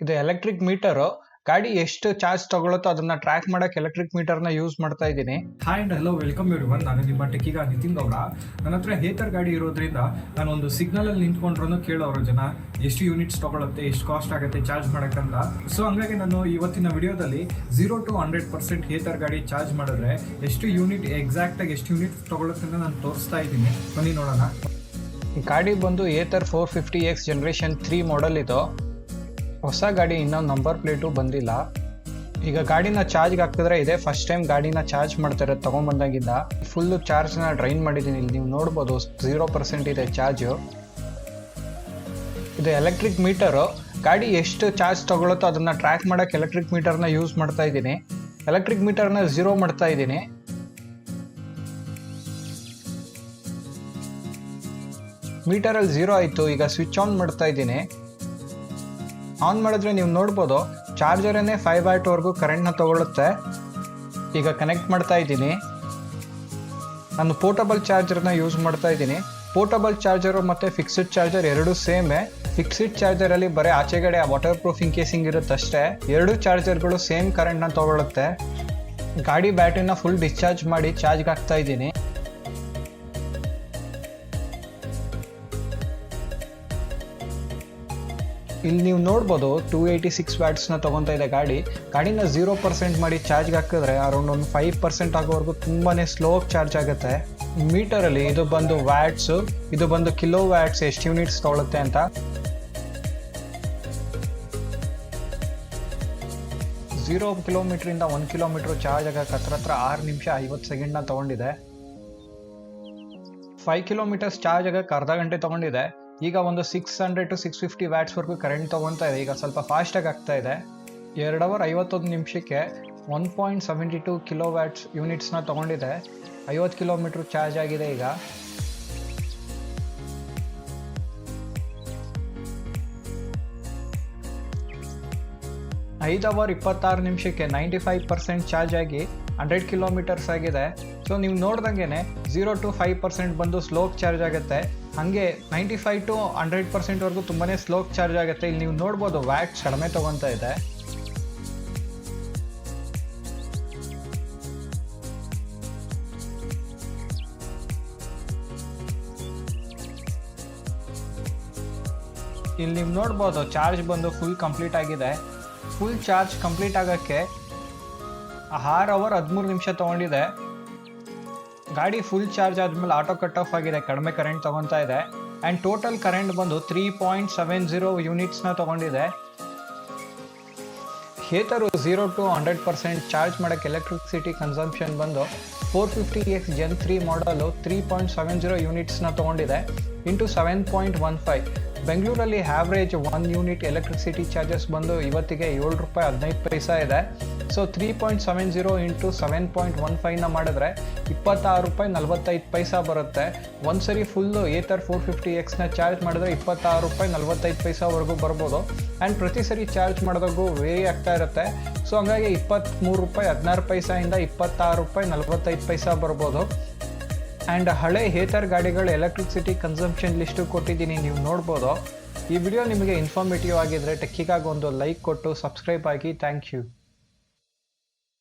ಇದು electric metre ಗಾಡಿ ಎಷ್ಟು ಚಾರ್ಜ್ ತಗೊಳುತ್ತೋ ಅದನ್ನ ಟ್ರ್ಯಾಕ್ ಮಾಡಕ್ಕೆ ಎಲೆಕ್ಟ್ರಿಕ್ ಮೀಟರ್ ನ ಯೂಸ್ ಮಾಡ್ತಾ ಇದ್ದೀನಿ. Hi and hello, welcome everyone. ನಾನು ನಿಮ್ಮ ಟೆಕ್ಕಿಗ ನಿತಿನ್ ಗೌಡ. ನನ್ನ ಹತ್ರ ಹೇತರ್ ಗಾಡಿ ಇರೋದ್ರಿಂದ ನಾನು ಒಂದು ಸಿಗ್ನಲ್ ಅಲ್ಲಿ ನಿಂತ್ಕೊಂಡ್ರು ಕೇಳೋರು ಜನ ಎಷ್ಟು ಯೂನಿಟ್ಸ್ ತಗೊಳುತ್ತೆ, ಎಷ್ಟು ಕಾಸ್ಟ್ ಆಗುತ್ತೆ ಚಾರ್ಜ್ ಮಾಡಕ್ಕಂತ. ಸೊ ಹಂಗಾಗಿ ನಾನು ಇವತ್ತಿನ ವಿಡಿಯೋದಲ್ಲಿ 0 to 100% ಹೇತರ್ ಗಾಡಿ ಚಾರ್ಜ್ ಮಾಡಿದ್ರೆ ಎಷ್ಟು ಯೂನಿಟ್ ಎಕ್ಸಾಕ್ಟ್ ಆಗಿ ಎಷ್ಟು ಯೂನಿಟ್ ತಗೊಳುತ್ತೆ ಅಂತ ನಾನು ತೋರಿಸ್ತಾ ಇದ್ದೀನಿ. ಬನ್ನಿ ನೋಡೋಣ. ಈ ಗಾಡಿ ಬಂದು ಏತರ್ 450X ಜನರೇಷನ್ 3 ಮಾಡೆಲ್ ಇದು. ಹೊಸ ಗಾಡಿ ಇನ್ನೂ ನಂಬರ್ ಪ್ಲೇಟು ಬಂದಿಲ್ಲ. ಈಗ ಗಾಡಿನ ಚಾರ್ಜ್ಗೆ ಹಾಕಿದ್ರೆ ಇದೆ ಫಸ್ಟ್ ಟೈಮ್ ಗಾಡಿನ ಚಾರ್ಜ್ ಮಾಡ್ತಾರೆ ತಗೊಂಡ್ಬಂದಾಗಿಂದ. ಫುಲ್ಲು ಚಾರ್ಜ್ನ ಡ್ರೈನ್ ಮಾಡಿದ್ದೀನಿ. ಇಲ್ಲಿ ನೀವು ನೋಡ್ಬೋದು 0% ಇದೆ ಚಾರ್ಜು. ಇದು ಎಲೆಕ್ಟ್ರಿಕ್ ಮೀಟರು ಗಾಡಿ ಎಷ್ಟು ಚಾರ್ಜ್ ತಗೊಳುತ್ತೋ ಅದನ್ನ ಟ್ರ್ಯಾಕ್ ಮಾಡಕ್ಕೆ ಎಲೆಕ್ಟ್ರಿಕ್ ಮೀಟರ್ನ ಯೂಸ್ ಮಾಡ್ತಾ ಇದ್ದೀನಿ. ಎಲೆಕ್ಟ್ರಿಕ್ ಮೀಟರ್ನ 0 ಮಾಡ್ತಾ ಇದ್ದೀನಿ. ಮೀಟರಲ್ಲಿ 0 ಆಯಿತು. ಈಗ ಸ್ವಿಚ್ ಆನ್ ಮಾಡ್ತಾ ಇದ್ದೀನಿ. ಆನ್ ಮಾಡಿದ್ರೆ ನೀವು ನೋಡ್ಬೋದು ಚಾರ್ಜರನ್ನೇ 5 ವ್ಯಾಟ್ ವರೆಗೂ ಕರೆಂಟ್ನ ತಗೊಳುತ್ತೆ. ಈಗ ಕನೆಕ್ಟ್ ಮಾಡ್ತಾ ಇದ್ದೀನಿ. ನಾನು ಪೋರ್ಟಬಲ್ ಚಾರ್ಜರ್ನ ಯೂಸ್ ಮಾಡ್ತಾ ಇದ್ದೀನಿ. ಪೋರ್ಟಬಲ್ ಚಾರ್ಜರು ಮತ್ತು ಫಿಕ್ಸ್ಡ್ ಚಾರ್ಜರ್ ಎರಡೂ ಸೇಮೇ. ಫಿಕ್ಸ್ಡ್ ಚಾರ್ಜರಲ್ಲಿ ಬರೀ ಆಚೆಗಡೆ ವಾಟರ್ ಪ್ರೂಫ್ ಇನ್ಕೇಸಿಂಗ್ ಇರುತ್ತಷ್ಟೇ. ಎರಡೂ ಚಾರ್ಜರ್ಗಳು ಸೇಮ್ ಕರೆಂಟ್ನ ತಗೊಳುತ್ತೆ. ಗಾಡಿ ಬ್ಯಾಟ್ರಿನ ಫುಲ್ ಡಿಸ್ಚಾರ್ಜ್ ಮಾಡಿ ಚಾರ್ಜ್ಗೆ ಹಾಕ್ತಾ ಇದ್ದೀನಿ. ಇಲ್ಲಿ ನೀವು ನೋಡ್ಬೋದು 286 ವ್ಯಾಟ್ಸ್ನ ತೊಗೊತಾ ಇದೆ ಗಾಡಿ. ಗಾಡಿನ 0% ಮಾಡಿ ಚಾರ್ಜ್ಗೆ ಹಾಕಿದ್ರೆ ಅರೌಂಡ್ ಒಂದು 5% ಆಗೋವರೆಗೂ ತುಂಬಾ ಸ್ಲೋ ಚಾರ್ಜ್ ಆಗುತ್ತೆ. ಮೀಟರಲ್ಲಿ ಇದು ಬಂದು ವ್ಯಾಟ್ಸು, ಇದು ಬಂದು ಕಿಲೋ ವ್ಯಾಟ್ಸ್ ಎಷ್ಟು ಯೂನಿಟ್ಸ್ ತೊಗೊಳುತ್ತೆ ಅಂತ. 0 ಕಿಲೋಮೀಟ್ರಿಂದ 1 ಕಿಲೋಮೀಟ್ರ್ ಚಾರ್ಜ್ ಆಗಕ್ಕೆ ಹತ್ರ 6 ನಿಮಿಷ 50 ಸೆಕೆಂಡ್ನ ತೊಗೊಂಡಿದೆ. 5 ಕಿಲೋಮೀಟರ್ಸ್ ಚಾರ್ಜ್ ಆಗಕ್ಕೆ ಅರ್ಧ ಗಂಟೆ ತೊಗೊಂಡಿದೆ. ಈಗ ಒಂದು 600 to 650 ವ್ಯಾಟ್ಸ್ವರೆಗೂ ಕರೆಂಟ್ ತೊಗೊತಾ ಇದೆ. ಈಗ ಸ್ವಲ್ಪ ಫಾಸ್ಟಾಗಿ ಆಗ್ತಾ ಇದೆ. 2 ಅವರ್ 51 ನಿಮಿಷಕ್ಕೆ 1.72 ಕಿಲೋ ವ್ಯಾಟ್ಸ್ ಯೂನಿಟ್ಸ್ನ ತೊಗೊಂಡಿದೆ. 50 ಕಿಲೋಮೀಟ್ರ್ ಚಾರ್ಜ್ ಆಗಿದೆ. ಈಗ 5 ಅವರ್ 26 ನಿಮಿಷಕ್ಕೆ 95% ಚಾರ್ಜ್ ಆಗಿ 100 ಕಿಲೋಮೀಟರ್ಸ್ ಆಗಿದೆ. ಸೊ ನೀವು ನೋಡ್ದಂಗೆ 0 to 5% ಬಂದು ಸ್ಲೋ ಚಾರ್ಜ್ ಆಗುತ್ತೆ. ಹಾಗೆ 95 to 100% ವರೆಗೂ ತುಂಬಾ ಸ್ಲೋ ಚಾರ್ಜ್ ಆಗುತ್ತೆ. ಇಲ್ಲಿ ನೀವು ನೋಡ್ಬೋದು ವ್ಯಾಟ್ಸ್ ಕಡಿಮೆ ತೊಗೊತಾ ಇದೆ. ಇಲ್ಲಿ ನೀವು ನೋಡ್ಬೋದು ಚಾರ್ಜ್ ಬಂದು ಫುಲ್ ಕಂಪ್ಲೀಟ್ ಆಗಿದೆ. ಫುಲ್ ಚಾರ್ಜ್ ಕಂಪ್ಲೀಟ್ ಆಗೋಕ್ಕೆ 6 ಅವರ್ 13 ನಿಮಿಷ ತೊಗೊಂಡಿದೆ. ಗಾಡಿ ಫುಲ್ ಚಾರ್ಜ್ ಆದಮೇಲೆ ಆಟೋ ಕಟ್ ಆಫ್ ಆಗಿದೆ, ಕಡಿಮೆ ಕರೆಂಟ್ ತೊಗೊತಾ ಇದೆ. ಆ್ಯಂಡ್ ಟೋಟಲ್ ಕರೆಂಟ್ ಬಂದು 3.70 ಯೂನಿಟ್ಸ್ನ ತೊಗೊಂಡಿದೆ. ಹೇತರು 0 to 100% ಚಾರ್ಜ್ ಮಾಡೋಕ್ಕೆ ಎಲೆಕ್ಟ್ರಿಸಿಟಿ ಕನ್ಸಂಪ್ಷನ್ ಬಂದು 450X Gen 3 ಮಾಡಲು 3.70 ಯೂನಿಟ್ಸ್ನ ತೊಗೊಂಡಿದೆ ಇಂಟು 7.15. ಬೆಂಗಳೂರಲ್ಲಿ ಆವ್ರೇಜ್ 1 ಯೂನಿಟ್ ಎಲೆಕ್ಟ್ರಿಸಿಟಿ ಚಾರ್ಜಸ್ ಬಂದು ಇವತ್ತಿಗೆ ₹7.15 ಇದೆ. ಸೊ 3.70 ಇಂಟು 7.15ನ ಮಾಡಿದ್ರೆ ₹26.45 ಬರುತ್ತೆ. ಒಂದ್ಸರಿ ಫುಲ್ಲು ಏತರ್ 450Xನ ಚಾರ್ಜ್ ಮಾಡಿದ್ರೆ ₹26.45ವರೆಗೂ ಬರ್ಬೋದು. ಆ್ಯಂಡ್ ಪ್ರತಿ ಸರಿ ಚಾರ್ಜ್ ಮಾಡಿದಾಗೂ ವೇರಿ ಆಗ್ತಾ ಇರುತ್ತೆ. ಸೊ ಹಂಗಾಗಿ ₹23.16ಇಂದ ₹26.45 ಬರ್ಬೋದು. ಆ್ಯಂಡ್ ಹಳೆ ಹೇತರ್ ಗಾಡಿಗಳ ಎಲೆಕ್ಟ್ರಿಸಿಟಿ ಕನ್ಸಂಪ್ಷನ್ ಲಿಸ್ಟು ಕೊಟ್ಟಿದ್ದೀನಿ, ನೀವು ನೋಡ್ಬೋದು. ಈ ವಿಡಿಯೋ ನಿಮಗೆ ಇನ್ಫಾರ್ಮೇಟಿವ್ ಆಗಿದ್ದರೆ ಟೆಕ್ಕಿಗಾಗಿ ಒಂದು ಲೈಕ್ ಕೊಟ್ಟು ಸಬ್ಸ್ಕ್ರೈಬ್ ಆಗಿ. Thank you.